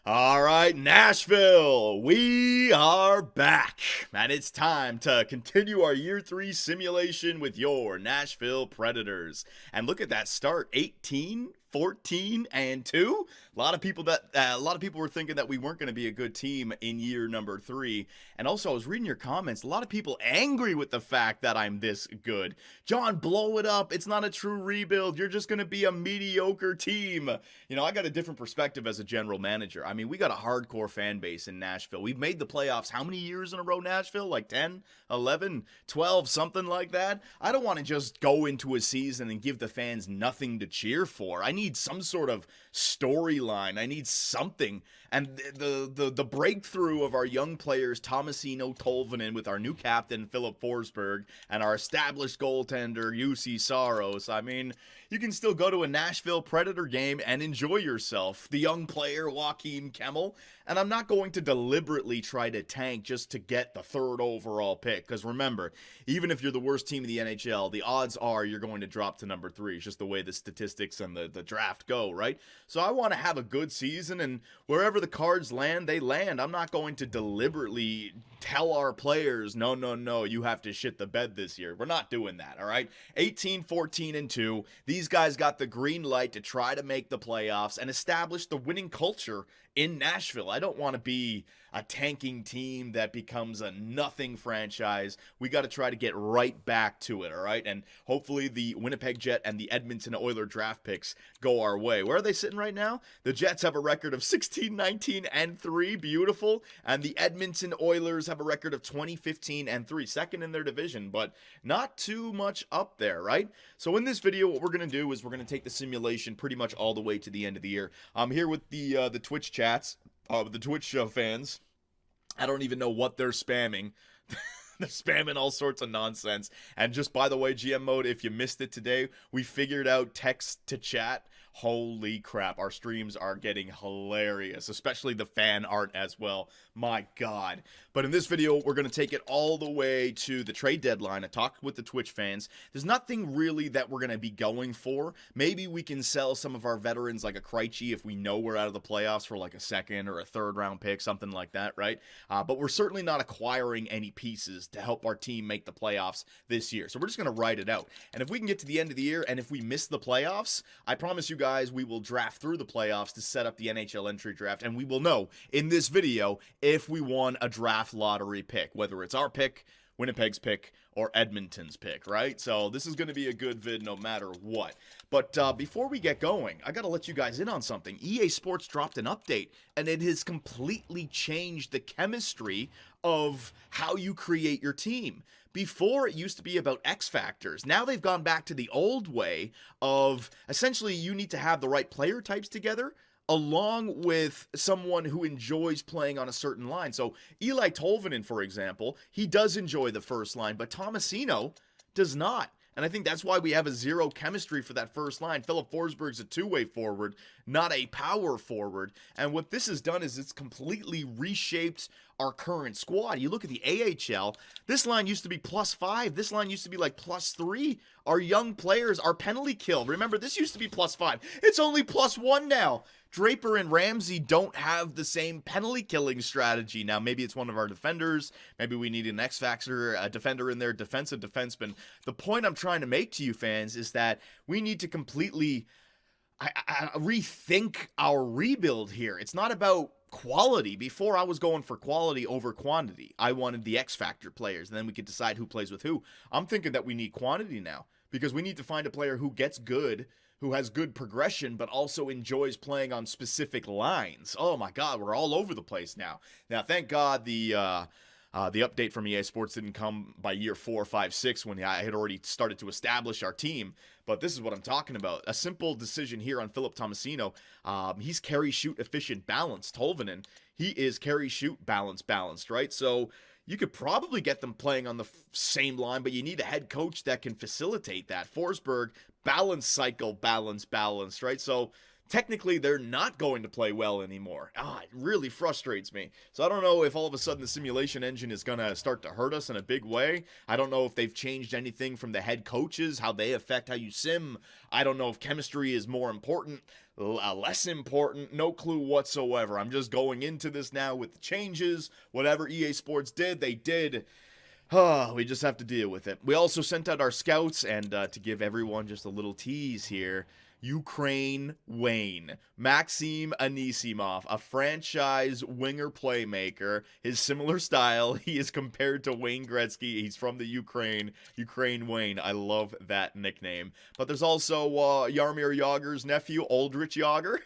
All right, Nashville, we are back. And it's time to continue our year 3 simulation with your Nashville Predators. And look at that start, 18, 14, and 2. A lot of people were thinking that we weren't going to be a good team in year number 3. And also I was reading your comments, a lot of people angry with the fact that I'm this good. John, blow it up. It's not a true rebuild. You're just going to be a mediocre team. I got a different perspective as a general manager. I mean, we got a hardcore fan base in Nashville. We've made the playoffs how many years in a row, Nashville? Like 10, 11, 12, something like that? I don't want to just go into a season and give the fans nothing to cheer for. I need some sort of storyline. I need something. And the breakthrough of our young players, Tomasino, Tolvanen, with our new captain, Philip Forsberg, and our established goaltender, UC Saros. I mean, you can still go to a Nashville Predator game and enjoy yourself. The young player, Joakim Kemmel. And I'm not going to deliberately try to tank just to get the third overall pick. Because remember, even if you're the worst team in the NHL, the odds are you're going to drop to number 3. It's just the way the statistics and the draft go, right? So I want to have a good season, and wherever the cards land, they land. I'm not going to deliberately tell our players, no, you have to shit the bed this year. We're not doing that, all right? 18, 14, and 2. These guys got the green light to try to make the playoffs and establish the winning culture in Nashville. I don't want to be a tanking team that becomes a nothing franchise. We got to try to get right back to it, all right? And hopefully the Winnipeg Jet and the Edmonton Oilers draft picks go our way. Where are they sitting right now? The Jets have a record of 16, 19, and 3. Beautiful. And the Edmonton Oilers have a record of 20, 15, and 3. Second in their division, but not too much up there, right? So in this video, what we're going to do is we're going to take the simulation pretty much all the way to the end of the year. I'm here with the Twitch chats, the Twitch fans. I don't even know what they're spamming. They're spamming all sorts of nonsense. And just by the way, GM mode, if you missed it today, we figured out text to chat. Holy crap, our streams are getting hilarious, especially the fan art as well. My God. But in this video, we're going to take it all the way to the trade deadline. I talked with the Twitch fans. There's nothing really that we're going to be going for. Maybe we can sell some of our veterans like a Krejci if we know we're out of the playoffs for like a second or a third round pick, something like that, right? But we're certainly not acquiring any pieces to help our team make the playoffs this year. So we're just going to ride it out. And if we can get to the end of the year and if we miss the playoffs, I promise you guys we will draft through the playoffs to set up the NHL entry draft, and we will know in this video if we won a draft lottery pick, whether it's our pick, Winnipeg's pick, or Edmonton's pick, right? So this is going to be a good vid no matter what. But before we get going, I got to let you guys in on something. EA Sports dropped an update, and it has completely changed the chemistry of how you create your team. Before, it used to be about X factors. Now they've gone back to the old way of essentially you need to have the right player types together along with someone who enjoys playing on a certain line. So Eli Tolvanen, for example, he does enjoy the first line, but Tomasino does not. And I think that's why we have a zero chemistry for that first line. Philip Forsberg's a two-way forward, not a power forward. And what this has done is it's completely reshaped our current squad. You look at the AHL, this line used to be +5. This line used to be like +3. Our young players, our penalty kill. Remember, this used to be +5. It's only +1 now. Draper and Ramsey don't have the same penalty killing strategy. Now, maybe it's one of our defenders. Maybe we need an X factor, a defender in there, defensive defenseman. The point I'm trying to make to you fans is that we need to completely rethink our rebuild here. It's not about quality. Before, I was going for quality over quantity. I wanted the X factor players, and then we could decide who plays with who. I'm thinking that we need quantity now because we need to find a player who gets good, who has good progression, but also enjoys playing on specific lines. Oh my God, we're all over the place now. Now, thank God the update from EA Sports didn't come by year 4, 5, 6 when I had already started to establish our team. But this is what I'm talking about. A simple decision here on Philip Tomasino. He's carry, shoot, efficient, balanced. Tolvanen, he is carry, shoot, balanced, right? So you could probably get them playing on the same line, but you need a head coach that can facilitate that. Forsberg, balance cycle, balanced, right? So technically they're not going to play well anymore. It really frustrates me. So I don't know if all of a sudden the simulation engine is going to start to hurt us in a big way. I don't know if they've changed anything from the head coaches, how they affect how you sim. I don't know if chemistry is more important. less important, no clue whatsoever. I'm just going into this now with the changes. Whatever EA Sports did, they did. We just have to deal with it. We also sent out our scouts, and to give everyone just a little tease here, Ukraine Wayne, Maxim Anisimov, a franchise winger playmaker. His similar style, he is compared to Wayne Gretzky. He's from the Ukraine Wayne. I love that nickname. But there's also Jaromir Jagr's nephew, Aldrich Jagr.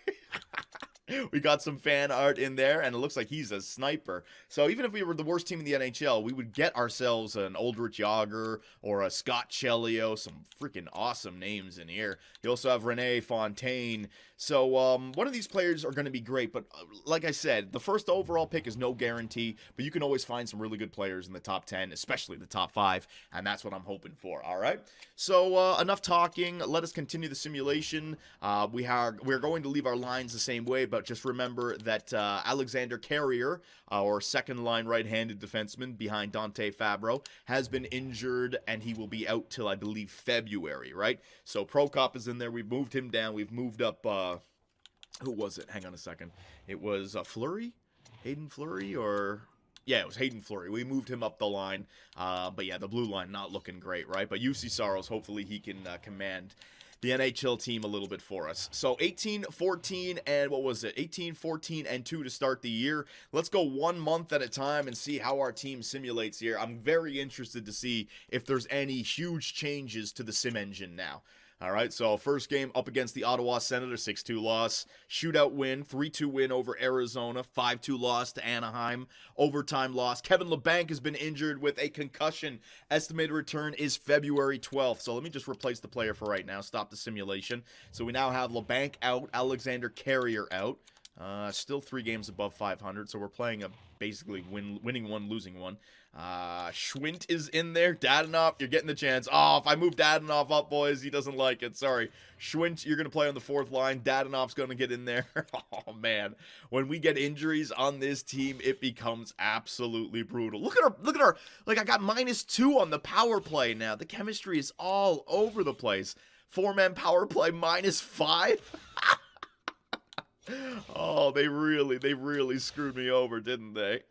We got some fan art in there, and it looks like he's a sniper. So even if we were the worst team in the NHL, we would get ourselves an Aldrich Jagr or a Scott Chelios, some freaking awesome names in here. You also have Rene Fontaine. So one of these players are going to be great, but like I said, the first overall pick is no guarantee, but you can always find some really good players in the top 10, especially the top 5, and that's what I'm hoping for, all right? So enough talking. Let us continue the simulation. We're going to leave our lines the same way, but just remember that Alexander Carrier, our second-line right-handed defenseman behind Dante Fabro, has been injured, and he will be out till, I believe, February, right? So Prokop is in there. We've moved him down. We've moved up, who was it? Hang on a second. It was Fleury? Hayden Fleury, or... Yeah, it was Hayden Fleury. We moved him up the line. But yeah, the blue line not looking great, right? But UC Saros, hopefully he can command the NHL team a little bit for us. So 18-14 and what was it? 18-14 and 2 to start the year. Let's go 1 month at a time and see how our team simulates here. I'm very interested to see if there's any huge changes to the sim engine now. All right, so first game up against the Ottawa Senators, 6-2 loss. Shootout win, 3-2 win over Arizona, 5-2 loss to Anaheim. Overtime loss. Kevin Labanc has been injured with a concussion. Estimated return is February 12th. So let me just replace the player for right now. Stop the simulation. So we now have Labanc out, Alexander Carrier out. Still 3 games above 500, so we're playing a basically winning one, losing one. Schwint is in there. Dadonov, you're getting the chance. Oh, if I move Dadonov up, boys, he doesn't like it. Sorry. Schwint, you're going to play on the 4th line. Dadonov's going to get in there. Oh, man. When we get injuries on this team, it becomes absolutely brutal. Look at our, like, I got -2 on the power play now. The chemistry is all over the place. 4-man power play -5. Oh, they really screwed me over, didn't they?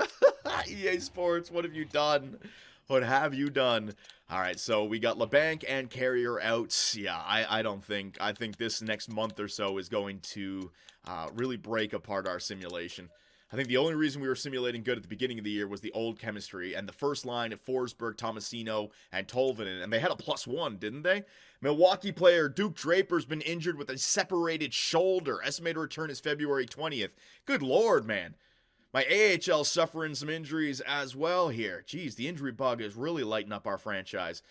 EA Sports, what have you done? What have you done? All right, so we got Labanc and Carrier out. Yeah, I think this next month or so is going to really break apart our simulation. I think the only reason we were simulating good at the beginning of the year was the old chemistry and the first line of Forsberg, Tomasino, and Tolvanen, and they had a +1, didn't they? Milwaukee player Duke Draper's been injured with a separated shoulder. Estimated return is February 20th. Good Lord, man. My AHL suffering some injuries as well here. Jeez, the injury bug is really lighting up our franchise.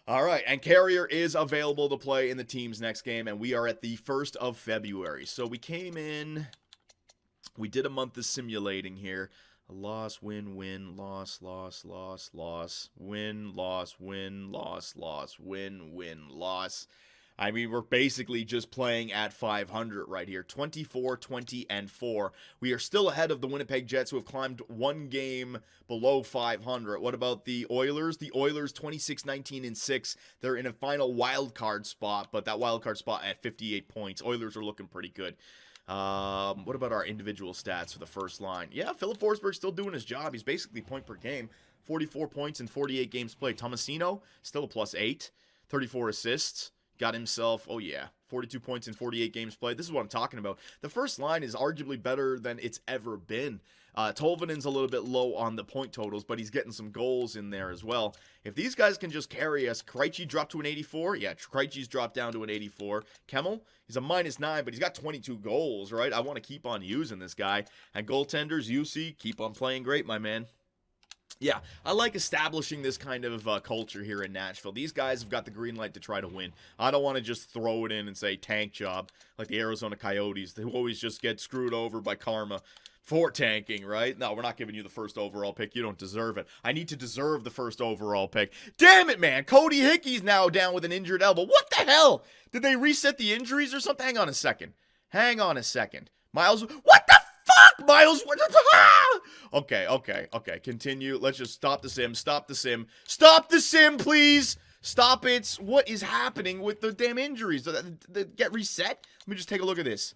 All right, and Carrier is available to play in the team's next game, and we are at the 1st of February. So we came in... We did a month of simulating here. A loss, win, win, loss, loss, loss, loss, win, loss, win, loss, loss, win, win, loss. I mean, we're basically just playing at 500 right here. 24, 20, and 4. We are still ahead of the Winnipeg Jets, who have climbed 1 game below 500. What about the Oilers? The Oilers, 26, 19, and 6. They're in a final wild card spot, but that wild card spot at 58 points. Oilers are looking pretty good. What about our individual stats for the first line? Yeah, Philip Forsberg's still doing his job. He's basically point per game. 44 points in 48 games played. Tomasino, still a +8. 34 assists. Got himself, 42 points in 48 games played. This is what I'm talking about. The first line is arguably better than it's ever been. Tolvanen's a little bit low on the point totals, but he's getting some goals in there as well. If these guys can just carry us, Krejci dropped to an 84. Yeah, Krejci's dropped down to an 84. Kemmel, he's a -9, but he's got 22 goals, right? I want to keep on using this guy. And goaltenders, UC, keep on playing great, my man. Yeah, I like establishing this kind of culture here in Nashville. These guys have got the green light to try to win. I don't want to just throw it in and say tank job like the Arizona Coyotes. They always just get screwed over by karma for tanking, right? No, we're not giving you the 1st overall pick. You don't deserve it. I need to deserve the 1st overall pick. Damn it, man. Cody Hickey's now down with an injured elbow. What the hell? Did they reset the injuries or something? Hang on a second. Miles, what the fuck, Miles? What the Okay. Continue. Let's just stop the sim. Stop the sim, please. Stop it. What is happening with the damn injuries? Did they get reset? Let me just take a look at this.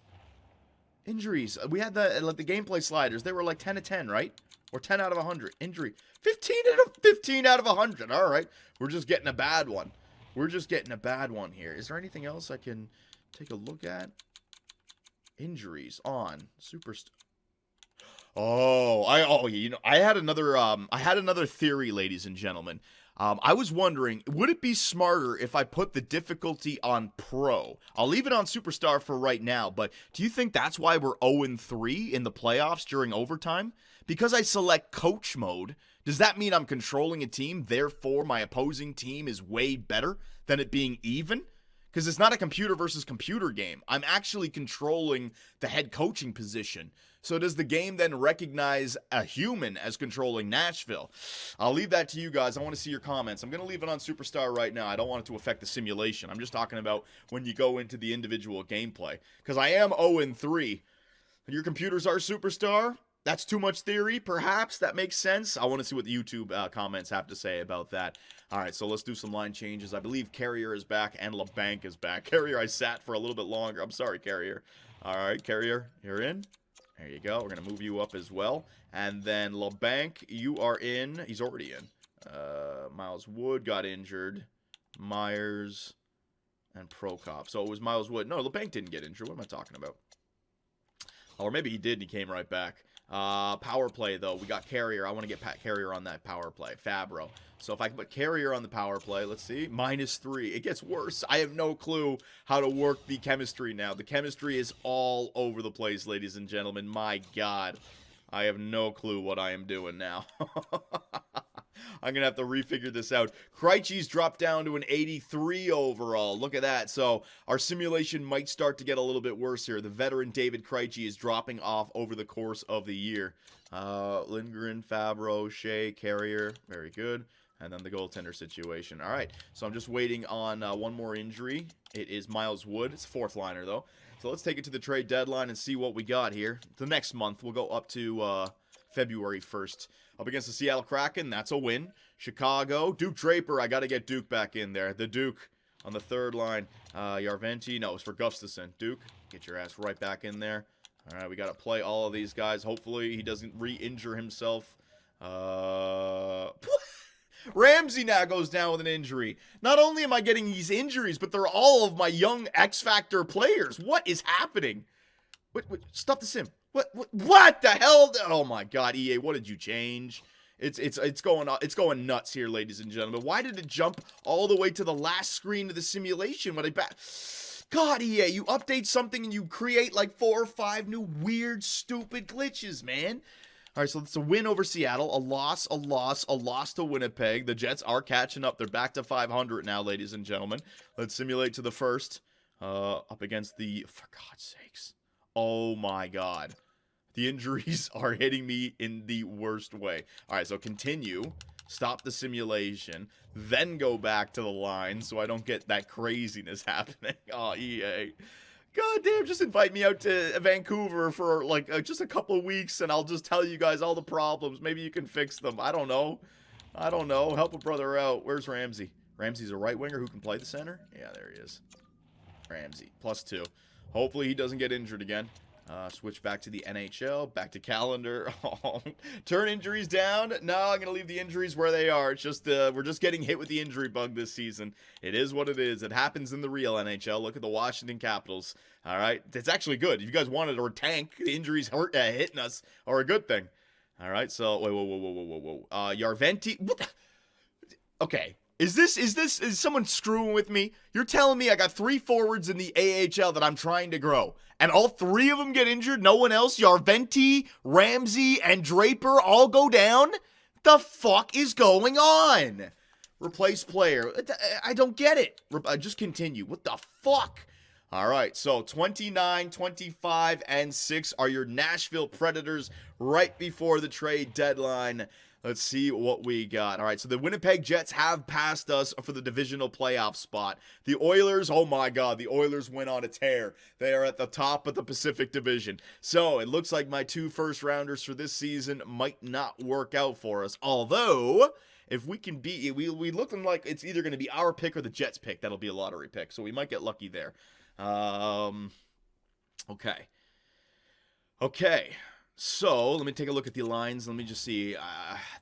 Injuries. We had the gameplay sliders. They were like 10 to 10, right? Or 10 out of 100. Injury. 15 out of 100. All right. We're just getting a bad one. We're just getting a bad one here. Is there anything else I can take a look at? Injuries on Superstar. Oh, you know, I had another theory, ladies and gentlemen. I was wondering, would it be smarter if I put the difficulty on Pro? I'll leave it on Superstar for right now, but do you think that's why we're 0-3 in the playoffs during overtime? Because I select Coach Mode, does that mean I'm controlling a team, therefore my opposing team is way better than it being even? Because it's not a computer versus computer game. I'm actually controlling the head coaching position. So does the game then recognize a human as controlling Nashville? I'll leave that to you guys. I want to see your comments. I'm going to leave it on Superstar right now. I don't want it to affect the simulation. I'm just talking about when you go into the individual gameplay. Because I am 0-3. Your computers are Superstar? That's too much theory, perhaps. That makes sense. I want to see what the YouTube comments have to say about that. All right, so let's do some line changes. I believe Carrier is back and LeBanc is back. Carrier, I sat for a little bit longer. I'm sorry, Carrier. All right, Carrier, you're in. There you go. We're going to move you up as well. And then LeBanc, you are in. He's already in. Miles Wood got injured. Myers and Prokop. So it was Miles Wood. No, LeBanc didn't get injured. What am I talking about? Or maybe he did and he came right back. Power play, though. We got Carrier. I want to get Carrier on that power play. Fabro. So if I can put Carrier on the power play, let's see. -3. It gets worse. I have no clue how to work the chemistry now. The chemistry is all over the place, ladies and gentlemen. My God. I have no clue what I am doing now. I'm going to have to refigure this out. Krejci's dropped down to an 83 overall. Look at that. So our simulation might start to get a little bit worse here. The veteran David Krejci is dropping off over the course of the year. Lindgren, Fabro, Shea, Carrier. Very good. And then the goaltender situation. All right. So I'm just waiting on one more injury. It is Miles Wood. It's a fourth liner, though. So let's take it to the trade deadline and see what we got here. The next month, we'll go up to February 1st. Up against the Seattle Kraken, that's a win. Chicago, Duke Draper, I got to get Duke back in there. The Duke on the third line. Yarventi, no, it's for Gustafson. Duke, get your ass right back in there. All right, we got to play all of these guys. Hopefully he doesn't re-injure himself. Ramsey now goes down with an injury. Not only am I getting these injuries, but they're all of my young X-Factor players. What is happening? What, stop the sim. What the hell? Oh my God, EA, what did you change? It's going nuts here, ladies and gentlemen. Why did it jump all the way to the last screen of the simulation when God, EA, you update something and you create like 4 or 5 new weird, stupid glitches, man. All right, so it's a win over Seattle, a loss to Winnipeg. The Jets are catching up. They're back to 500 now, ladies and gentlemen. Let's simulate to the first. Up against the, for God's sakes. Oh my God. The injuries are hitting me in the worst way. All right, so continue. Stop the simulation. Then go back to the line so I don't get that craziness happening. Oh, EA. God damn, just invite me out to Vancouver for like just a couple of weeks and I'll just tell you guys all the problems. Maybe you can fix them. I don't know. Help a brother out. Where's Ramsey? Ramsey's a right winger who can play the center? Yeah, there he is. Ramsey, +2. Hopefully he doesn't get injured again. Switch back to the NHL, back to calendar. Turn injuries down. No, I'm going to leave the injuries where they are. It's just we're just getting hit with the injury bug this season. It is what it is. It happens in the real NHL. Look at the Washington Capitals. All right, it's actually good. If you guys wanted to tank, the injuries hitting us are a good thing. All right, so whoa. Yarventi. What? Okay. Is someone screwing with me? You're telling me I got 3 forwards in the AHL that I'm trying to grow, and all 3 of them get injured? No one else? Yarventi, Ramsey, and Draper all go down? The fuck is going on? Replace player. I don't get it. Just continue. What the fuck? All right, so 29, 25, and 6 are your Nashville Predators right before the trade deadline. Let's see what we got. All right, so the Winnipeg Jets have passed us for the divisional playoff spot. The Oilers, oh my God, the Oilers went on a tear. They are at the top of the Pacific Division. So it looks like my 2 first-rounders for this season might not work out for us. Although, if we can beat, we looking like it's either going to be our pick or the Jets pick. That'll be a lottery pick, so we might get lucky there. Okay. Okay. So, let me take a look at the lines. Let me just see.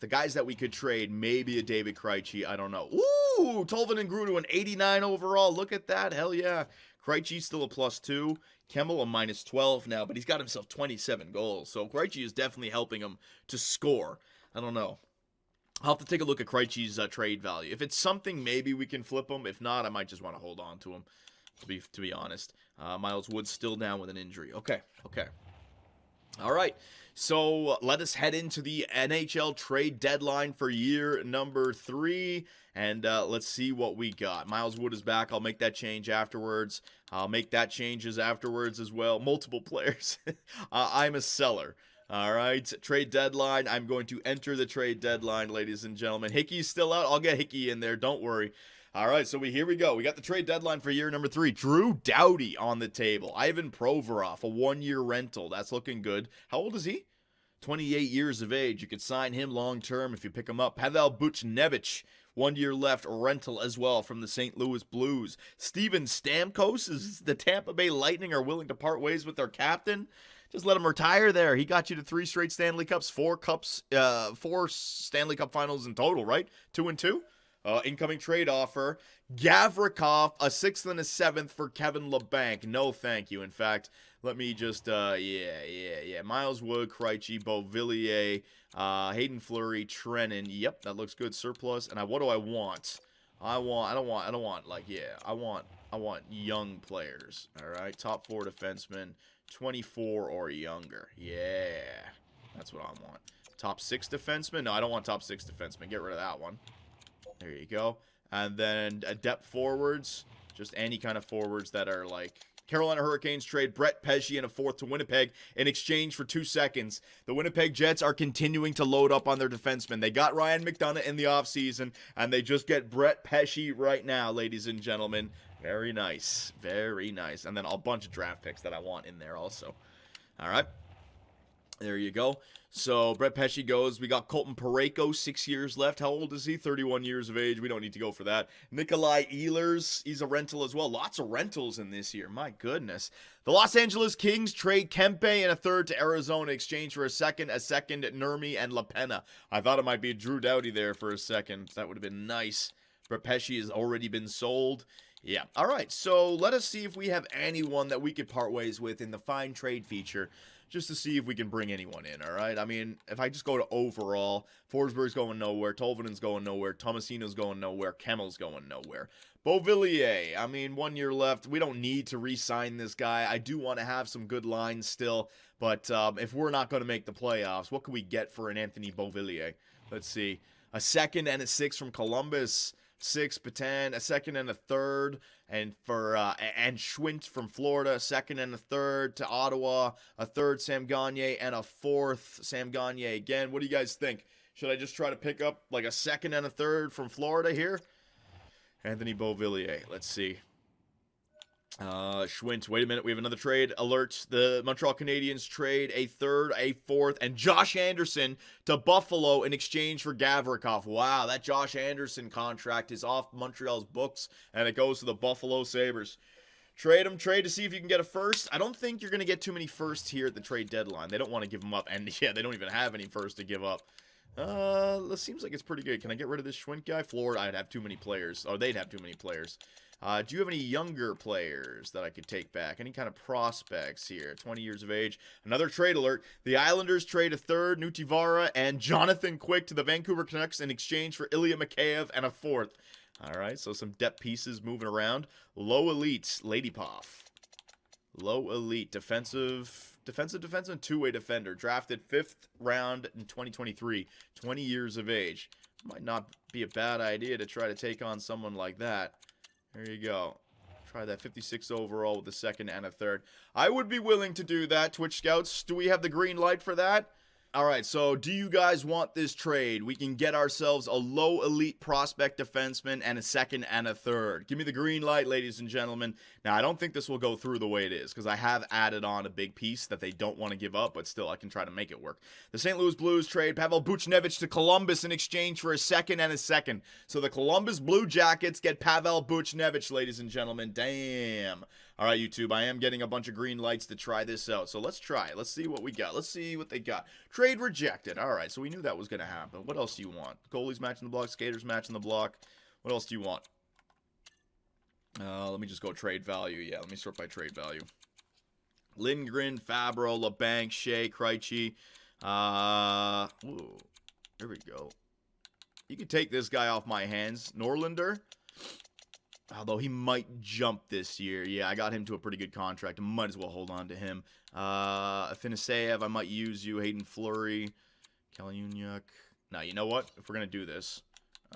The guys that we could trade, maybe a David Krejci. I don't know. Ooh, Tolvanen grew to an 89 overall. Look at that. Hell yeah. Krejci's still a +2. Kemmel a -12 now, but he's got himself 27 goals. So, Krejci is definitely helping him to score. I don't know. I'll have to take a look at Krejci's trade value. If it's something, maybe we can flip him. If not, I might just want to hold on to him, to be honest. Miles Wood's still down with an injury. Okay. All right, so let us head into the NHL trade deadline for year number 3, and let's see what we got. Miles Wood is back. I'll make that change afterwards. I'll make that changes afterwards as well. Multiple players. I'm a seller. All right, trade deadline. I'm going to enter the trade deadline, ladies and gentlemen. Hickey's still out. I'll get Hickey in there. Don't worry. All right, so here we go. We got the trade deadline for year number 3. Drew Doughty on the table. Ivan Provorov, a 1-year rental. That's looking good. How old is he? 28 years of age. You could sign him long-term if you pick him up. Pavel Buchnevich, 1 year left, rental as well from the St. Louis Blues. Steven Stamkos, is the Tampa Bay Lightning are willing to part ways with their captain? Just let him retire there. He got you to 3 straight Stanley Cups, 4 Stanley Cup finals in total, right? 2 and 2? Incoming trade offer. Gavrikov, a 6th and a 7th for Kevin LeBanc. No, thank you. In fact, let me just, Miles Wood, Krejci, Beauvillier, Hayden Fleury, Trennan. Yep, that looks good. Surplus. And what do I want? I want young players. All right, top 4 defensemen, 24 or younger. Yeah, that's what I want. Top 6 defensemen? No, I don't want top 6 defensemen. Get rid of that one. There you go. And then depth forwards, just any kind of forwards that are like Carolina Hurricanes trade Brett Pesce and a 4th to Winnipeg in exchange for 2 seconds. The Winnipeg Jets are continuing to load up on their defensemen. They got Ryan McDonagh in the offseason, and they just get Brett Pesce right now, ladies and gentlemen. Very nice. Very nice. And then a bunch of draft picks that I want in there also. All right. There you go. So, Brett Pesce goes. We got Colton Parayko, 6 years left. How old is he? 31 years of age. We don't need to go for that. Nikolai Ehlers, he's a rental as well. Lots of rentals in this year. My goodness. The Los Angeles Kings trade Kempe and a 3rd to Arizona in exchange for a second, Nurmi, and LaPena. I thought it might be Drew Doughty there for a second. That would have been nice. Brett Pesce has already been sold. Yeah. All right. So, let us see if we have anyone that we could part ways with in the Find Trade feature, just to see if we can bring anyone in, all right? I mean, if I just go to overall, Forsberg's going nowhere, Tolvanen's going nowhere, Tomasino's going nowhere, Kemmel's going nowhere. Beauvillier, I mean, 1 year left. We don't need to re-sign this guy. I do want to have some good lines still, but if we're not going to make the playoffs, what can we get for an Anthony Beauvillier? Let's see. A 2nd and a 6th from Columbus. 6, Patan, a 2nd and a 3rd, and for and Schwint from Florida, a 2nd and a 3rd to Ottawa, a 3rd Sam Gagner, and a 4th Sam Gagner again. What do you guys think? Should I just try to pick up like a 2nd and a 3rd from Florida here? Anthony Beauvillier, let's see. Schwint, wait a minute, we have another trade alert. The Montreal Canadiens trade a 3rd, a 4th, and Josh Anderson to Buffalo in exchange for Gavrikov. Wow, that Josh Anderson contract is off Montreal's books, and it goes to the Buffalo Sabres. Trade to see if you can get a 1st. I don't think you're going to get too many 1sts here at the trade deadline. They don't want to give them up, and yeah, they don't even have any 1sts to give up. This seems like it's pretty good. Can I get rid of this Schwint guy? Florida, I'd have too many players. Oh, they'd have too many players. Do you have any younger players that I could take back? Any kind of prospects here? 20 years of age. Another trade alert. The Islanders trade a 3rd, Nutivara, and Jonathan Quick to the Vancouver Canucks in exchange for Ilya Mikheyev and a 4th. All right, so some depth pieces moving around. Low elite, Ladypoff. Low elite, defensive, two-way defender. Drafted 5th round in 2023. 20 years of age. Might not be a bad idea to try to take on someone like that. There you go. Try that 56 overall with a 2nd and a 3rd. I would be willing to do that, Twitch Scouts. Do we have the green light for that? All right, so do you guys want this trade? We can get ourselves a low elite prospect defenseman and a second and a third. Give me the green light, ladies and gentlemen. Now, I don't think this will go through the way it is because I have added on a big piece that they don't want to give up, but still, I can try to make it work. The St. Louis Blues trade Pavel Buchnevich to Columbus in exchange for a second and a second. So the Columbus Blue Jackets get Pavel Buchnevich, ladies and gentlemen. Damn. All right, YouTube, I am getting a bunch of green lights to try this out. So let's try it. Let's see what we got. Let's see what they got. Trade rejected. All right, so we knew that was going to happen. What else do you want? Goalies matching the block, skaters matching the block. What else do you want? Let me just go trade value. Yeah, let me sort by trade value. Lindgren, Fabro, LeBanc, Shea, Krejci. Ooh, there we go. You can take this guy off my hands. Norlander. Although he might jump this year. Yeah, I got him to a pretty good contract. I might as well hold on to him. Afinaseyev, I might use you. Hayden Fleury. Kalyunyuk. Now, you know what? If we're going to do this,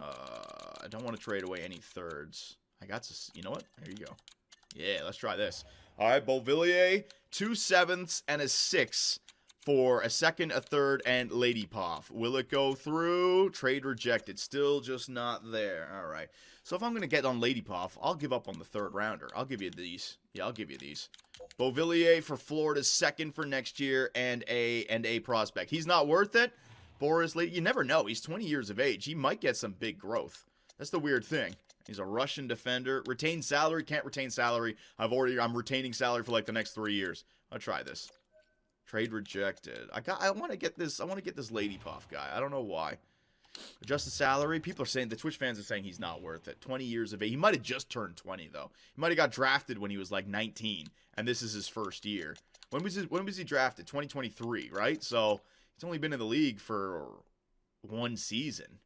I don't want to trade away any thirds. I got to, you know what? There you go. Yeah, let's try this. All right, Beauvillier, 2 7ths and a 6 for a second, a third, and Lady Poff. Will it go through? Trade rejected. Still just not there. All right. So if I'm going to get on Lady Poff, I'll give up on the third rounder. I'll give you these. Yeah, I'll give you these. Beauvillier for Florida's second for next year and a prospect. He's not worth it. Boris Lady, you never know. He's 20 years of age. He might get some big growth. That's the weird thing. He's a Russian defender. Retain salary, can't retain salary. I'm retaining salary for like the next 3 years. I'll try this. Trade rejected. I want to get this Lady Puff guy. I don't know why. Adjust the salary. People are saying, the Twitch fans are saying he's not worth it. 20 years of age. He might have just turned 20 though. He might have got drafted when he was like 19, and this is his first year. When was he drafted? 2023, right? So he's only been in the league for 1 season.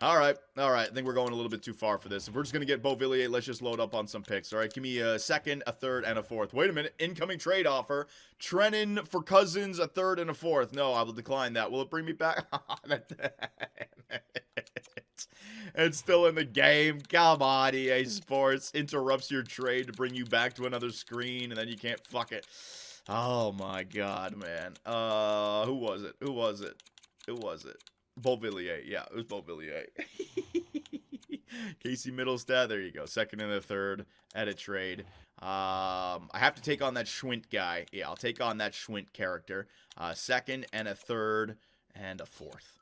All right. I think we're going a little bit too far for this. If we're just going to get Beauvillier, let's just load up on some picks. All right, give me a second, a third, and a fourth. Wait a minute. Incoming trade offer. Trenin for Cousins, a third and a fourth. No, I will decline that. Will it bring me back? It's still in the game. Come on, EA Sports. Interrupts your trade to bring you back to another screen, and then you can't fuck it. Oh, my God, man. Who was it? Beauvillier. Yeah, it was Beauvillier. Casey Middlestad. There you go. Second and a third. Edit trade. I have to take on that Schwint guy. Yeah, I'll take on that Schwint character. Second and a third and a fourth.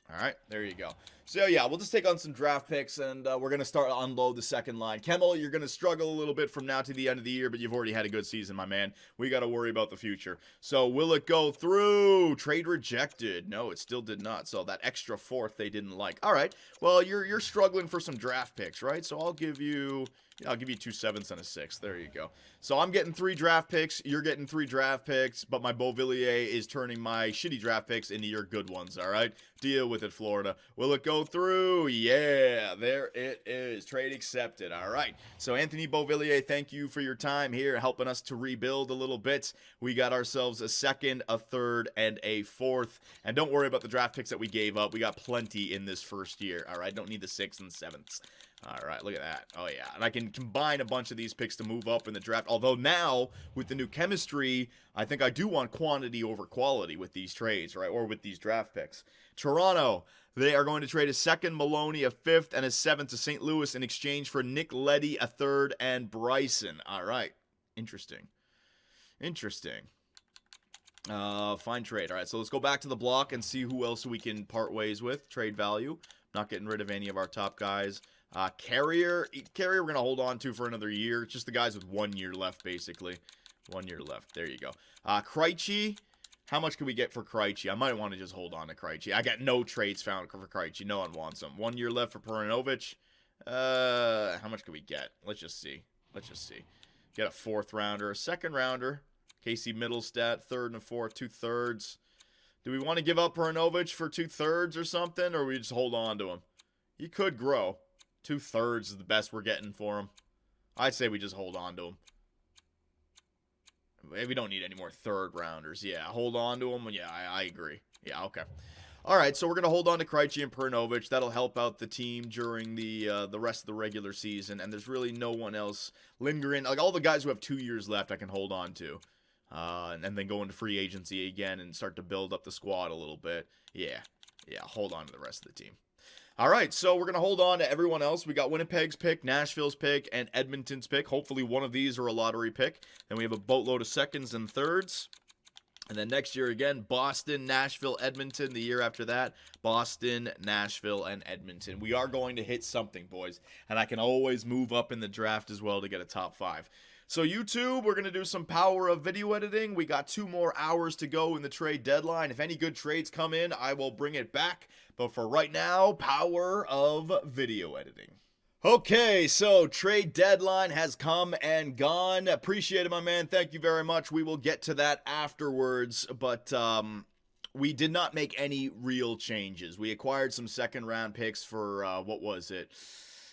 All right, there you go. So, yeah, we'll just take on some draft picks, and we're going to start to unload the second line. Kemmel, you're going to struggle a little bit from now to the end of the year, but you've already had a good season, my man. We got to worry about the future. So, will it go through? Trade rejected. No, it still did not. So, that extra fourth they didn't like. All right, well, you're struggling for some draft picks, right? So, I'll give you 2 7ths and a 6. There you go. So, I'm getting 3 draft picks. You're getting 3 draft picks, but my Beauvillier is turning my shitty draft picks into your good ones, all right? Deal with it, Florida. Will it go through? Yeah, there it is. Trade accepted. All right. So, Anthony Beauvillier, thank you for your time here, helping us to rebuild a little bit. We got ourselves a second, a third, and a fourth. And don't worry about the draft picks that we gave up. We got plenty in this first year. All right. Don't need the 6th and 7ths. All right, look at that. Oh, yeah. And I can combine a bunch of these picks to move up in the draft. Although now, with the new chemistry, I think I do want quantity over quality with these trades, right? Or with these draft picks. Toronto, they are going to trade a second, Maloney, a 5th, and a 7th to St. Louis in exchange for Nick Leddy, a 3rd, and Bryson. All right. Interesting. Fine trade. All right, so let's go back to the block and see who else we can part ways with. Trade value. Not getting rid of any of our top guys. Carrier, we're going to hold on to for another year. It's just the guys with 1 year left, basically. 1 year left. There you go. Krejci. How much can we get for Krejci? I might want to just hold on to Krejci. I got no trades found for Krejci. No one wants him. 1 year left for Perinovic. How much can we get? Let's just see. Get a 4th rounder. A 2nd rounder. Casey Middlestat. 3rd and a 4th. 2/3. Do we want to give up Perinovic for 2/3 or something? Or we just hold on to him? He could grow. 2/3 is the best we're getting for him. I'd say we just hold on to him. We don't need any more 3rd rounders. Yeah, hold on to him. Yeah, I agree. Yeah, okay. All right, so we're gonna hold on to Krejci and Pernovic. That'll help out the team during the rest of the regular season. And there's really no one else lingering. Like all the guys who have 2 years left, I can hold on to, and then go into free agency again and start to build up the squad a little bit. Yeah, hold on to the rest of the team. All right, so we're going to hold on to everyone else. We got Winnipeg's pick, Nashville's pick, and Edmonton's pick. Hopefully one of these are a lottery pick. Then we have a boatload of seconds and thirds. And then next year again, Boston, Nashville, Edmonton. The year after that, Boston, Nashville, and Edmonton. We are going to hit something, boys. And I can always move up in the draft as well to get a top 5. So YouTube, we're going to do some power of video editing. We got 2 more hours to go in the trade deadline. If any good trades come in, I will bring it back. But for right now, power of video editing. Okay, so trade deadline has come and gone. Appreciate it, my man. Thank you very much. We will get to that afterwards. But we did not make any real changes. We acquired some second-round picks for, what was it?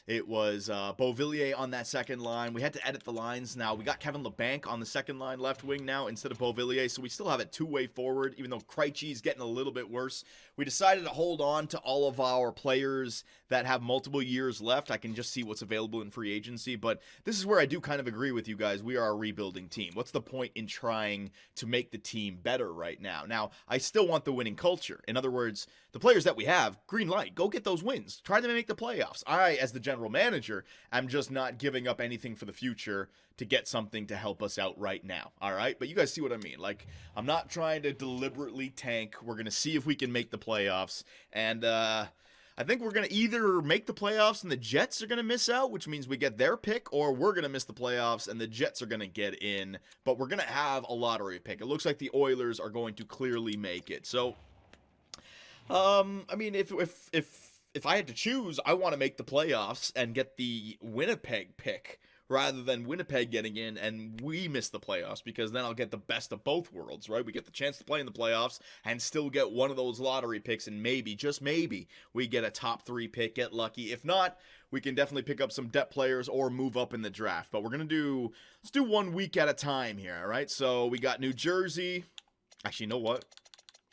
It was Beauvillier on that second line. We had to edit the lines now. We got Kevin Labanc on the second line left wing now instead of Beauvillier, so we still have a two-way forward, even though Krejci's getting a little bit worse. We decided to hold on to all of our players that have multiple years left. I can just see what's available in free agency, but this is where I do kind of agree with you guys. We are a rebuilding team. What's the point in trying to make the team better right now? Now, I still want the winning culture. In other words, the players that we have, green light, go get those wins. Try to make the playoffs. I, as the general manager, I'm just not giving up anything for the future to get something to help us out right now. All right? But you guys see what I mean. Like, I'm not trying to deliberately tank. We're going to see if we can make the playoffs. And I think we're going to either make the playoffs and the Jets are going to miss out, which means we get their pick, or we're going to miss the playoffs and the Jets are going to get in. But we're going to have a lottery pick. It looks like the Oilers are going to clearly make it. So, I mean, if I had to choose, I want to make the playoffs and get the Winnipeg pick rather than Winnipeg getting in and we miss the playoffs, because then I'll get the best of both worlds, right? We get the chance to play in the playoffs and still get one of those lottery picks, and maybe, just maybe, we get a top 3 pick, get lucky. If not, we can definitely pick up some depth players or move up in the draft. But we're going to let's do 1 week at a time here, all right? So we got New Jersey. Actually, you know what?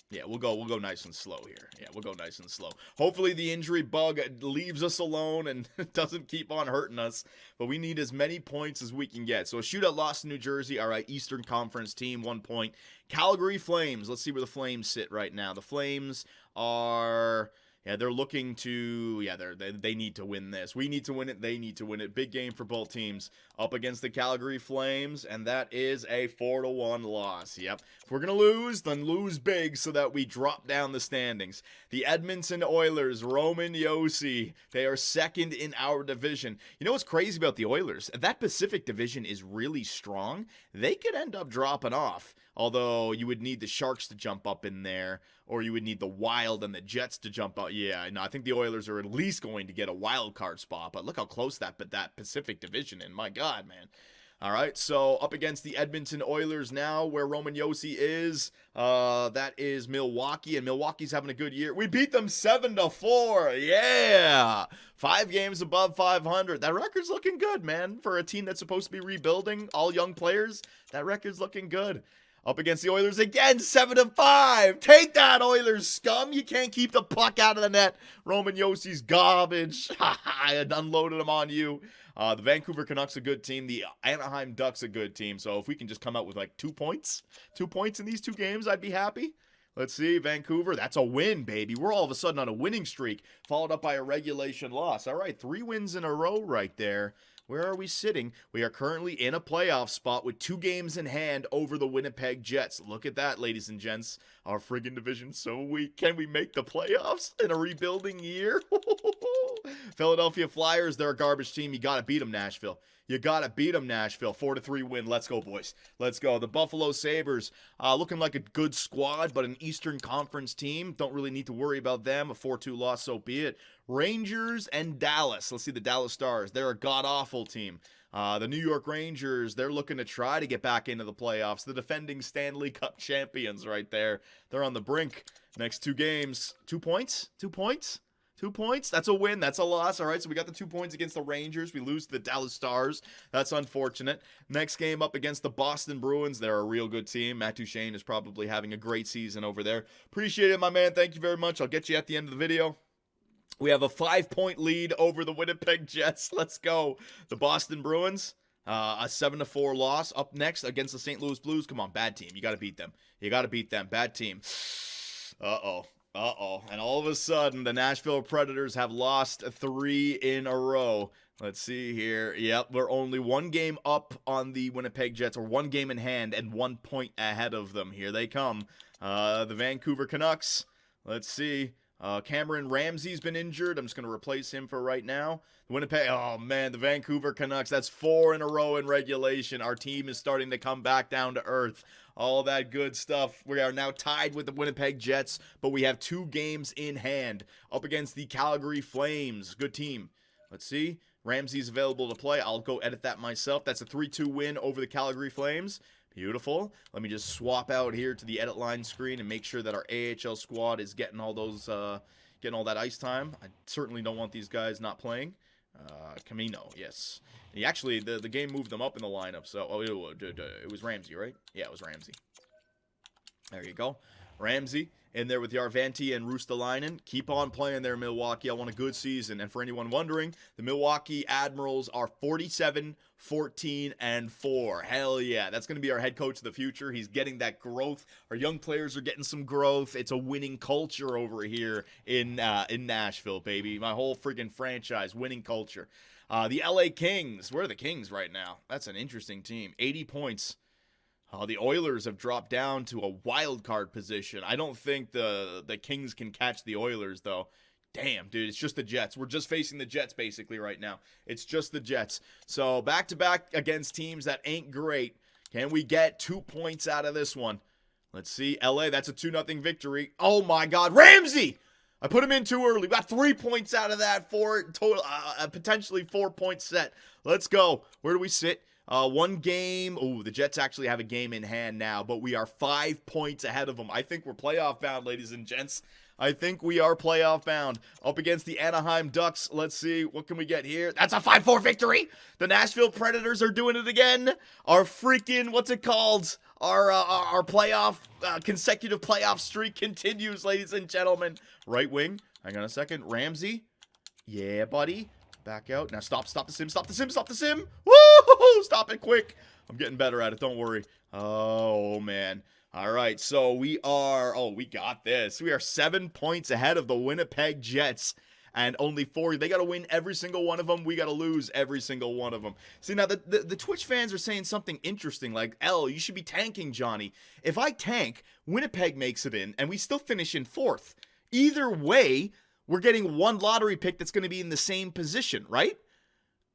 Yeah, we'll go nice and slow here. Yeah, we'll go nice and slow. Hopefully the injury bug leaves us alone and doesn't keep on hurting us. But we need as many points as we can get. So a shootout loss to New Jersey. All right, Eastern Conference team, 1 point. Calgary Flames. Let's see where the Flames sit right now. The Flames are... Yeah, they're looking to, they need to win this. We need to win it. They need to win it. Big game for both teams up against the Calgary Flames, and that is a 4-1 loss. Yep. If we're going to lose, then lose big so that we drop down the standings. The Edmonton Oilers, Roman Josi, they are second in our division. You know what's crazy about the Oilers? That Pacific division is really strong. They could end up dropping off, although you would need the Sharks to jump up in there, or you would need the Wild and the Jets to jump out. Yeah, no, I think the Oilers are at least going to get a wild card spot, but look how close that Pacific division is. My God, man. All right, so up against the Edmonton Oilers now, where Roman Josi is. That is Milwaukee, and Milwaukee's having a good year. We beat them 7-4. Yeah, 5 games above 500. That record's looking good, man, for a team that's supposed to be rebuilding. All young players. That record's looking good. Up against the Oilers again, 7-5. Take that, Oilers scum. You can't keep the puck out of the net. Roman Josi's garbage. I had unloaded him on you. The Vancouver Canucks a good team. The Anaheim Ducks a good team. So if we can just come out with like 2 points in these 2 games, I'd be happy. Let's see, Vancouver, that's a win, baby. We're all of a sudden on a winning streak, followed up by a regulation loss. All right, 3 wins in a row right there. Where are we sitting? We are currently in a playoff spot with 2 games in hand over the Winnipeg Jets. Look at that, ladies and gents. Our friggin' division's so weak. Can we make the playoffs in a rebuilding year? Philadelphia Flyers, they're a garbage team. You got to beat them, Nashville. You got to beat them, Nashville. 4-3 win. Let's go, boys. Let's go. The Buffalo Sabres, looking like a good squad, but an Eastern Conference team. Don't really need to worry about them. A 4-2 loss, so be it. Rangers and Dallas. Let's see the Dallas Stars. They're a god-awful team. The New York Rangers, they're looking to try to get back into the playoffs. The defending Stanley Cup champions right there. They're on the brink. Next 2 games. 2 points? 2 points? 2 points? That's a win. That's a loss. All right, so we got the 2 points against the Rangers. We lose to the Dallas Stars. That's unfortunate. Next game up against the Boston Bruins. They're a real good team. Matt Duchene is probably having a great season over there. Appreciate it, my man. Thank you very much. I'll get you at the end of the video. We have a 5-point lead over the Winnipeg Jets. Let's go. The Boston Bruins, a 7-4 loss. Up next against the St. Louis Blues. Come on, bad team. You got to beat them. You got to beat them. Bad team. Uh-oh. And all of a sudden, the Nashville Predators have lost 3 in a row. Let's see here. Yep, we're only 1 game up on the Winnipeg Jets, or 1 game in hand and 1 point ahead of them. Here they come. The Vancouver Canucks. Let's see. Cameron Ramsey's been injured. I'm just going to replace him for right now. Winnipeg, oh man, the Vancouver Canucks, that's 4 in a row in regulation. Our team is starting to come back down to earth. All that good stuff. We are now tied with the Winnipeg Jets, but we have 2 games in hand up against the Calgary Flames. Good team. Let's see. Ramsey's available to play. I'll go edit that myself. That's a 3-2 win over the Calgary Flames. Beautiful. Let me just swap out here to the edit line screen and make sure that our AHL squad is getting all those, getting all that ice time. I certainly don't want these guys not playing. Camino, yes. He actually, the game moved them up in the lineup. So, it was Ramsey, right? Yeah, it was Ramsey. There you go. Ramsey in there with Yarvanti and Rustalainen. Keep on playing there, Milwaukee. I want a good season. And for anyone wondering, the Milwaukee Admirals are 47-14-4. Hell yeah. That's going to be our head coach of the future. He's getting that growth. Our young players are getting some growth. It's a winning culture over here in Nashville, baby. My whole freaking franchise, winning culture. The LA Kings. Where are the Kings right now? That's an interesting team. 80 points. The Oilers have dropped down to a wild card position. I don't think the Kings can catch the Oilers, though. Damn, dude, it's just the Jets. We're just facing the Jets, basically, right now. It's just the Jets. So, back-to-back against teams that ain't great. Can we get 2 points out of this one? Let's see. LA, that's a 2-0 victory. Oh, my God. Ramsey! I put him in too early. We got 3 points out of that. Potentially 4-point set. Let's go. Where do we sit? 1 game. Oh, the Jets actually have a game in hand now, but we are 5 points ahead of them. I think we're playoff bound, ladies and gents. I think we are playoff bound. Up against the Anaheim Ducks. Let's see. What can we get here? That's a 5-4 victory. The Nashville Predators are doing it again. Our freaking, what's it called? Our playoff, consecutive playoff streak continues, ladies and gentlemen. Right wing. Hang on a second. Ramsey. Yeah, buddy. Back out. Now stop the sim. Woo! Stop it quick. I'm getting better at it. Don't worry. Oh, man. All right. So we got this. We are 7 points ahead of the Winnipeg Jets. And only 4. They got to win every single one of them. We got to lose every single one of them. See, now the Twitch fans are saying something interesting. Like, L, you should be tanking, Johnny. If I tank, Winnipeg makes it in, and we still finish in 4th. Either way, we're getting 1 lottery pick that's going to be in the same position, right?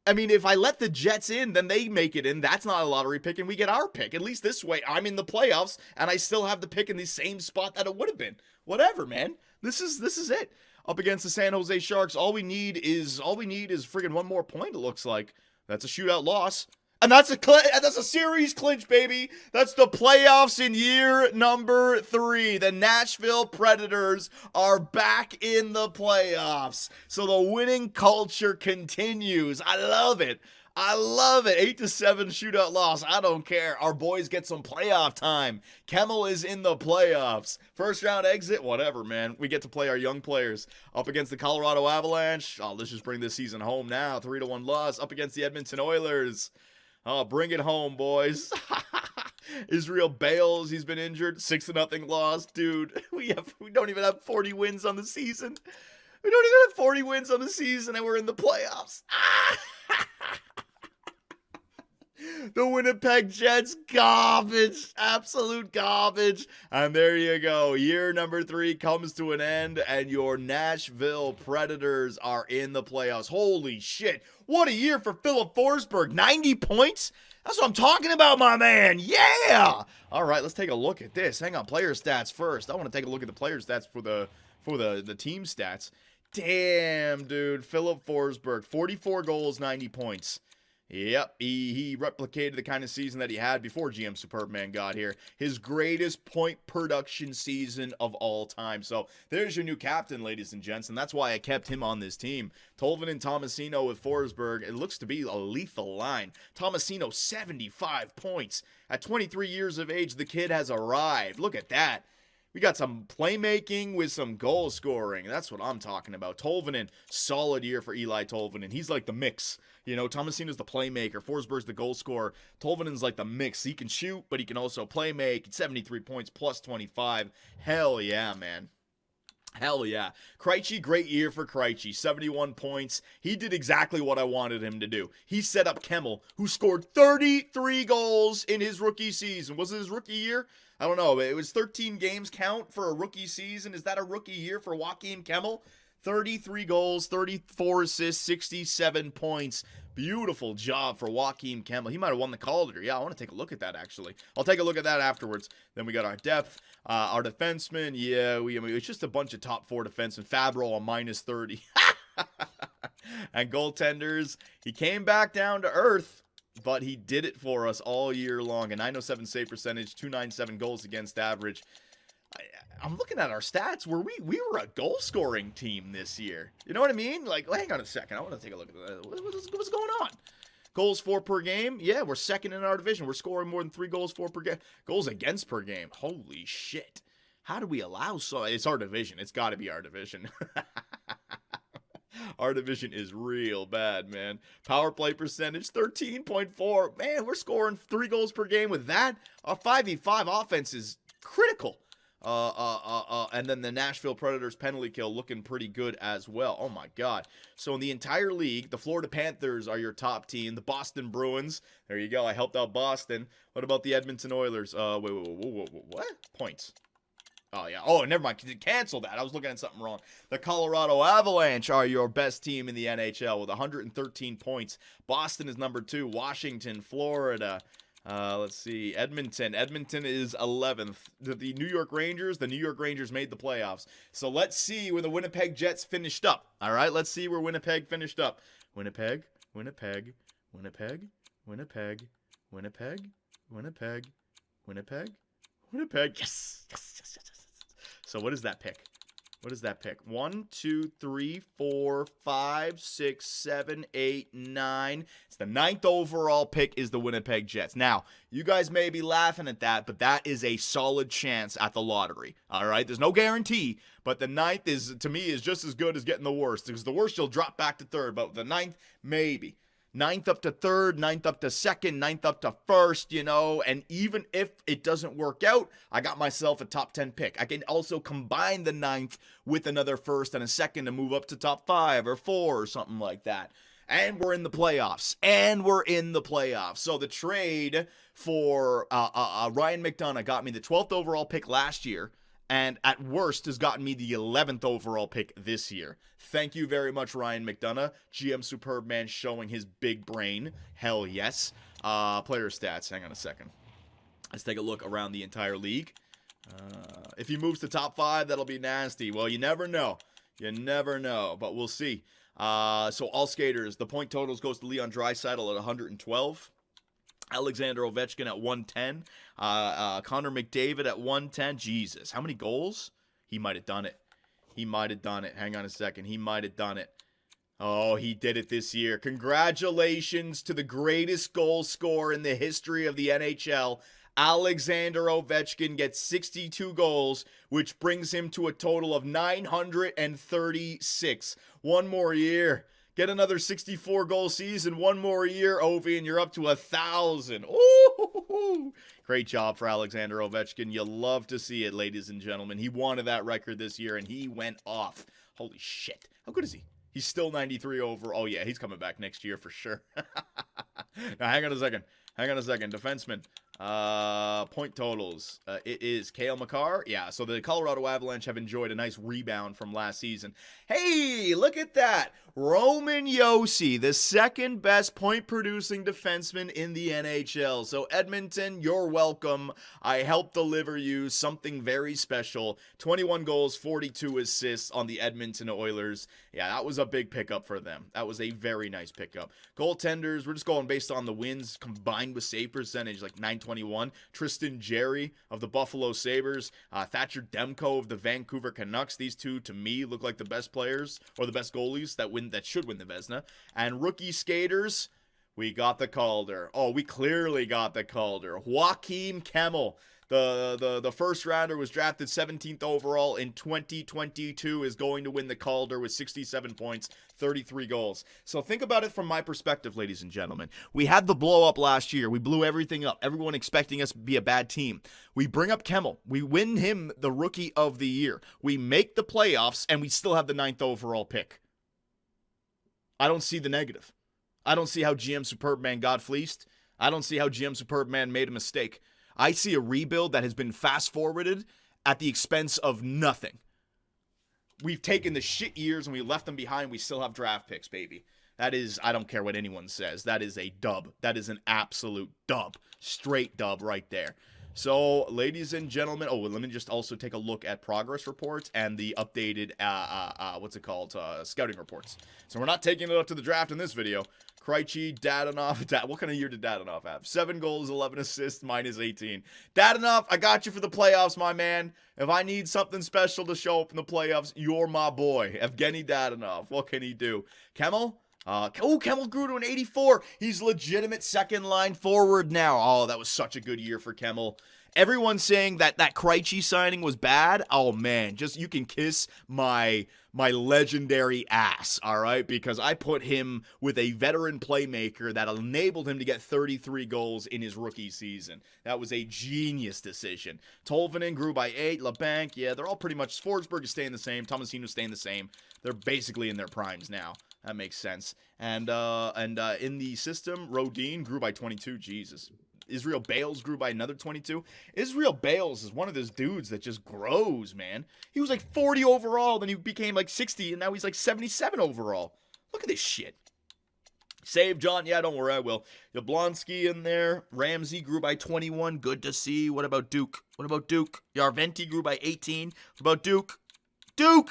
I mean, if I let the Jets in, then they make it in. That's not a lottery pick, and we get our pick. At least this way, I'm in the playoffs, and I still have the pick in the same spot that it would have been. Whatever, man. This is it. Up against the San Jose Sharks, all we need is friggin' 1 more point, it looks like. That's a shootout loss. And that's a series clinch, baby. That's the playoffs in year number 3. The Nashville Predators are back in the playoffs. So the winning culture continues. I love it. 8-7 shootout loss. I don't care. Our boys get some playoff time. Kemmel is in the playoffs. First round exit, whatever, man. We get to play our young players. Up against the Colorado Avalanche. Oh, let's just bring this season home now. 3-1 loss. Up against the Edmonton Oilers. Oh, bring it home, boys. Israel Bales, he's been injured. 6-0 loss. Dude, we don't even have 40 wins on the season. We don't even have 40 wins on the season, and we're in the playoffs. The Winnipeg Jets, garbage. Absolute garbage. And there you go. Year number 3 comes to an end, and your Nashville Predators are in the playoffs. Holy shit. What a year for Philip Forsberg. 90 points? That's what I'm talking about, my man. Yeah. All right, let's take a look at this. Hang on, player stats first. I want to take a look at the player stats for the team stats. Damn, dude. Philip Forsberg, 44 goals, 90 points. Yep, he replicated the kind of season that he had before GM Superbman got here. His greatest point production season of all time. So there's your new captain, ladies and gents, and that's why I kept him on this team. Tolvanen and Tomasino with Forsberg. It looks to be a lethal line. Tomasino, 75 points. At 23 years of age, the kid has arrived. Look at that. We got some playmaking with some goal scoring. That's what I'm talking about. Tolvanen, solid year for Eli Tolvanen. He's like the mix. You know, Tomasino's the playmaker. Forsberg's the goal scorer. Tolvanen's like the mix. He can shoot, but he can also play make. 73 points plus 25. Hell yeah, man. Hell yeah. Krejci, great year for Krejci. 71 points. He did exactly what I wanted him to do. He set up Kemmel, who scored 33 goals in his rookie season. Was it his rookie year? I don't know. It was 13 games count for a rookie season. Is that a rookie year for Joakim Kemmel? 33 goals, 34 assists, 67 points. Beautiful job for Joakim Kemmel. He might have won the Calder. Yeah, I want to take a look at that, actually. I'll take a look at that afterwards. Then we got our depth, our defensemen. Yeah, it's just a bunch of top 4 defensemen. Fabro on minus 30. And goaltenders, he came back down to earth, but he did it for us all year long. A 907 save percentage, 297 goals against average. I'm looking at our stats where we were a goal scoring team this year. You know what I mean? Like, hang on a second. I want to take a look at that. What's going on? Goals for per game? Yeah, we're second in our division. We're scoring more than 3 goals for per game. Goals against per game. Holy shit. How do we allow so? It's our division. It's got to be our division. Our division is real bad, man. Power play percentage, 13.4. Man, we're scoring 3 goals per game with that. Our 5v5 offense is critical. And then the Nashville Predators penalty kill looking pretty good as well. Oh my god. So in the entire league, the Florida Panthers are your top team. The Boston Bruins, there you go. I helped out Boston. What about the Edmonton Oilers? What? Points. Oh, yeah. Oh, never mind. Cancel that. I was looking at something wrong. The Colorado Avalanche are your best team in the NHL with 113 points. Boston is number 2. Washington, Florida. Let's see. Edmonton. Edmonton is 11th. The New York Rangers made the playoffs. So let's see where the Winnipeg Jets finished up. All right, let's see where Winnipeg finished up. Winnipeg. Yes. So what is that pick? What is that pick? 1, 2, 3, 4, 5, 6, 7, 8, 9. It's the 9th overall pick is the Winnipeg Jets. Now, you guys may be laughing at that, but that is a solid chance at the lottery. All right? There's no guarantee, but the 9th is, to me, is just as good as getting the worst. Because the worst, you'll drop back to 3rd, but the 9th, maybe. 9th up to 3rd, 9th up to 2nd, 9th up to 1st, you know, and even if it doesn't work out, I got myself a top 10 pick. I can also combine the 9th with another 1st and a 2nd to move up to top 5 or 4 or something like that. And we're in the playoffs. So the trade for Ryan McDonough got me the 12th overall pick last year, and at worst has gotten me the 11th overall pick this year. Thank you very much, Ryan McDonough. GM Superbman showing his big brain. Hell yes. Player stats. Hang on a second. Let's take a look around the entire league. If he moves to top 5, that'll be nasty. Well, you never know. But we'll see. So all skaters, the point totals goes to Leon Draisaitl at 112. Alexander Ovechkin at 110. Connor McDavid at 110. Jesus. How many goals? He might have done it. Hang on a second. He might have done it. Oh, he did it this year. Congratulations to the greatest goal scorer in the history of the NHL. Alexander Ovechkin gets 62 goals, which brings him to a total of 936. One more year. Get another 64-goal season. One more year, Ovi, and you're up to 1,000. Ooh! Great job for Alexander Ovechkin. You love to see it, ladies and gentlemen. He wanted that record this year, and he went off. Holy shit. How good is he? He's still 93 over. Oh, yeah, he's coming back next year for sure. Now, hang on a second. Defenseman. Point totals. It is Kale McCarr. Yeah, so the Colorado Avalanche have enjoyed a nice rebound from last season. Hey, look at that. Roman Josi, the second best point-producing defenseman in the NHL. So, Edmonton, you're welcome. I helped deliver you something very special. 21 goals, 42 assists on the Edmonton Oilers. Yeah, that was a big pickup for them. That was a very nice pickup. Goaltenders, we're just going based on the wins combined with save percentage, like 921. Tristan Jarry of the Buffalo Sabres. Thatcher Demko of the Vancouver Canucks. These two, to me, look like the best players, or the best goalies that should win the Vezina. And rookie skaters, we got the Calder. Oh, we clearly got the Calder. Joakim Kemmel. The first rounder was drafted 17th overall in 2022, is going to win the Calder with 67 points, 33 goals. So think about it from my perspective, ladies and gentlemen. We had the blow up last year. We blew everything up. Everyone expecting us to be a bad team. We bring up Kemmel. We win him the Rookie of the Year. We make the playoffs, and we still have the 9th overall pick. I don't see the negative. I don't see how GM Superbman got fleeced. I don't see how GM Superbman made a mistake. I see a rebuild that has been fast-forwarded at the expense of nothing. We've taken the shit years and we left them behind. We still have draft picks, baby. That is, I don't care what anyone says. That is a dub. That is an absolute dub. Straight dub right there. So, ladies and gentlemen, let me just also take a look at progress reports and the updated, scouting reports. So we're not taking it up to the draft in this video. Krejci, Dadonov. What kind of year did Dadonov have? 7 goals, 11 assists, minus 18. Dadonov, I got you for the playoffs, my man. If I need something special to show up in the playoffs, you're my boy. Evgeny Dadonov. What can he do? Kemmel? Kemmel grew to an 84. He's legitimate second line forward now. Oh, that was such a good year for Kemmel. Everyone's saying that Krejci signing was bad. Oh, man, just you can kiss my legendary ass, all right? Because I put him with a veteran playmaker that enabled him to get 33 goals in his rookie season. That was a genius decision. Tolvanen grew by 8. LeBanc, yeah, they're all pretty much. Forsberg is staying the same. Tomasino's staying the same. They're basically in their primes now. That makes sense. And in the system, Rodin grew by 22. Jesus. Israel Bales grew by another 22. Israel Bales is one of those dudes that just grows, man. He was like 40 overall, then he became like 60, and now he's like 77 overall. Look at this shit. Save John. Yeah, don't worry, I will. Yablonski in there. Ramsey grew by 21. Good to see. What about Duke? Yarventi grew by 18. What about Duke?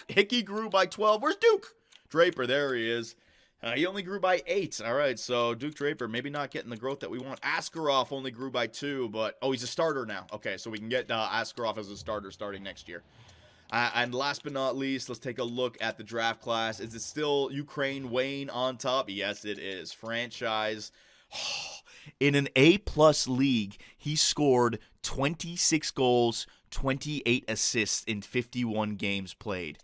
Hickey grew by 12. Where's Duke? Draper, there he is. He only grew by 8. All right, so Duke Draper maybe not getting the growth that we want. Askarov only grew by 2, but he's a starter now. Okay, so we can get Askarov as a starter starting next year. And last but not least, let's take a look at the draft class. Is it still Ukraine Wayne on top? Yes, it is. Franchise. In an A-plus league, he scored 26 goals, 28 assists in 51 games played.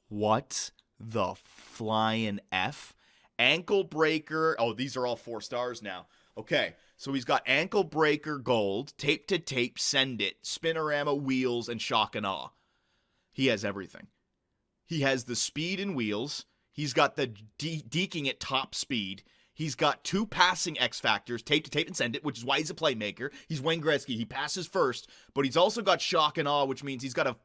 What the flying F? Ankle breaker. Oh, these are all 4 stars now. Okay, so he's got ankle breaker gold, tape to tape, send it, spinorama wheels, and shock and awe. He has everything. He has the speed and wheels. He's got the deking at top speed. He's got 2 passing X factors, tape to tape and send it, which is why he's a playmaker. He's Wayne Gretzky. He passes first, but he's also got shock and awe, which means he's got a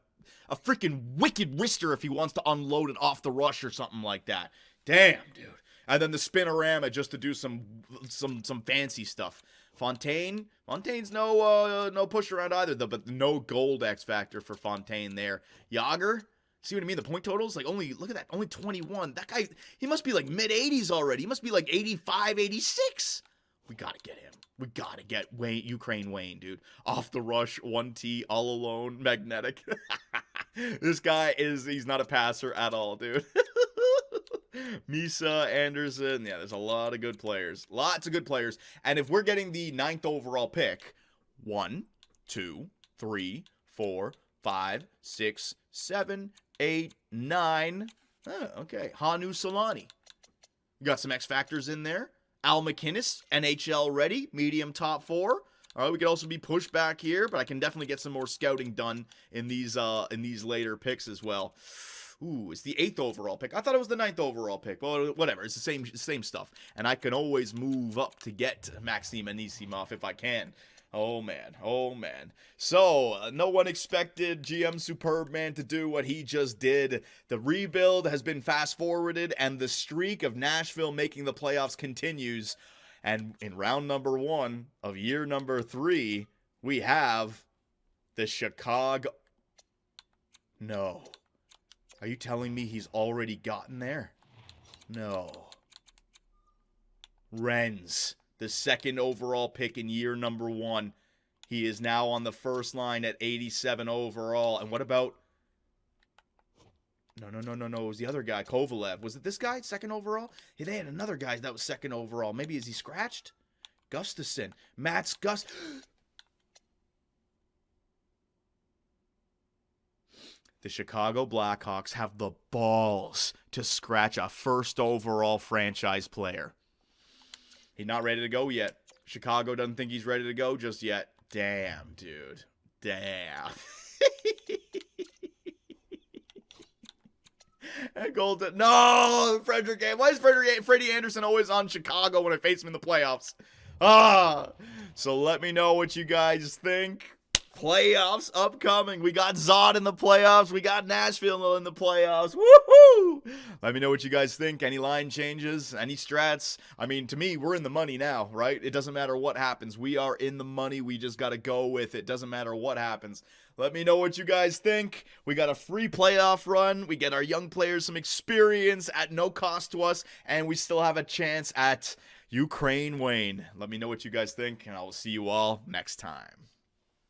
freaking wicked wrister if he wants to unload it off the rush or something like that. Damn, dude. And then the spinorama just to do some fancy stuff. Fontaine's no push around either though, but no gold X factor for Fontaine there. Yager, see what I mean? The point totals, like look at that, only 21. That guy, he must be like mid 80s already. He must be like 85, 86. We gotta get him. We gotta get Wayne, Ukraine Wayne, dude. Off the rush, 1T, all alone, magnetic. This guy he's not a passer at all, dude. Misa, Anderson, yeah, there's a lot of good players. Lots of good players. And if we're getting the 9th overall pick, 1, 2, 3, 4, 5, 6, 7, 8, 9. Oh, okay. Hanu Solani. You got some X factors in there. Al McInnes, NHL ready, medium top 4. All right, we could also be pushed back here, but I can definitely get some more scouting done in these later picks as well. Ooh, it's the 8th overall pick. I thought it was the 9th overall pick. Well, whatever. It's the same stuff. And I can always move up to get Maxim Anisimov if I can. Oh man, oh man. So, no one expected GM Superbman to do what he just did. The rebuild has been fast forwarded, and the streak of Nashville making the playoffs continues. And in round number 1 of year number 3, we have the Chicago. No. Are you telling me he's already gotten there? No. Renz, the second overall pick in year number 1. He is now on the first line at 87 overall. And what about... No. It was the other guy, Kovalev. Was it this guy, second overall? Hey, they had another guy that was second overall. Maybe is he scratched? Gustafson. Mats Gust... The Chicago Blackhawks have the balls to scratch a first overall franchise player. He's not ready to go yet. Chicago doesn't think he's ready to go just yet. Damn, dude. Damn. And Golden. No, Frederick. Why is Freddie Anderson always on Chicago when I face him in the playoffs? So let me know what you guys think. Playoffs upcoming. We got Zod in the playoffs. We got Nashville in the playoffs. Woohoo! Let me know what you guys think. Any line changes? Any strats? I mean, to me, we're in the money now, right? It doesn't matter what happens. We are in the money. We just got to go with it. Doesn't matter what happens. Let me know what you guys think. We got a free playoff run. We get our young players some experience at no cost to us. And we still have a chance at Ukraine Wayne. Let me know what you guys think. And I will see you all next time.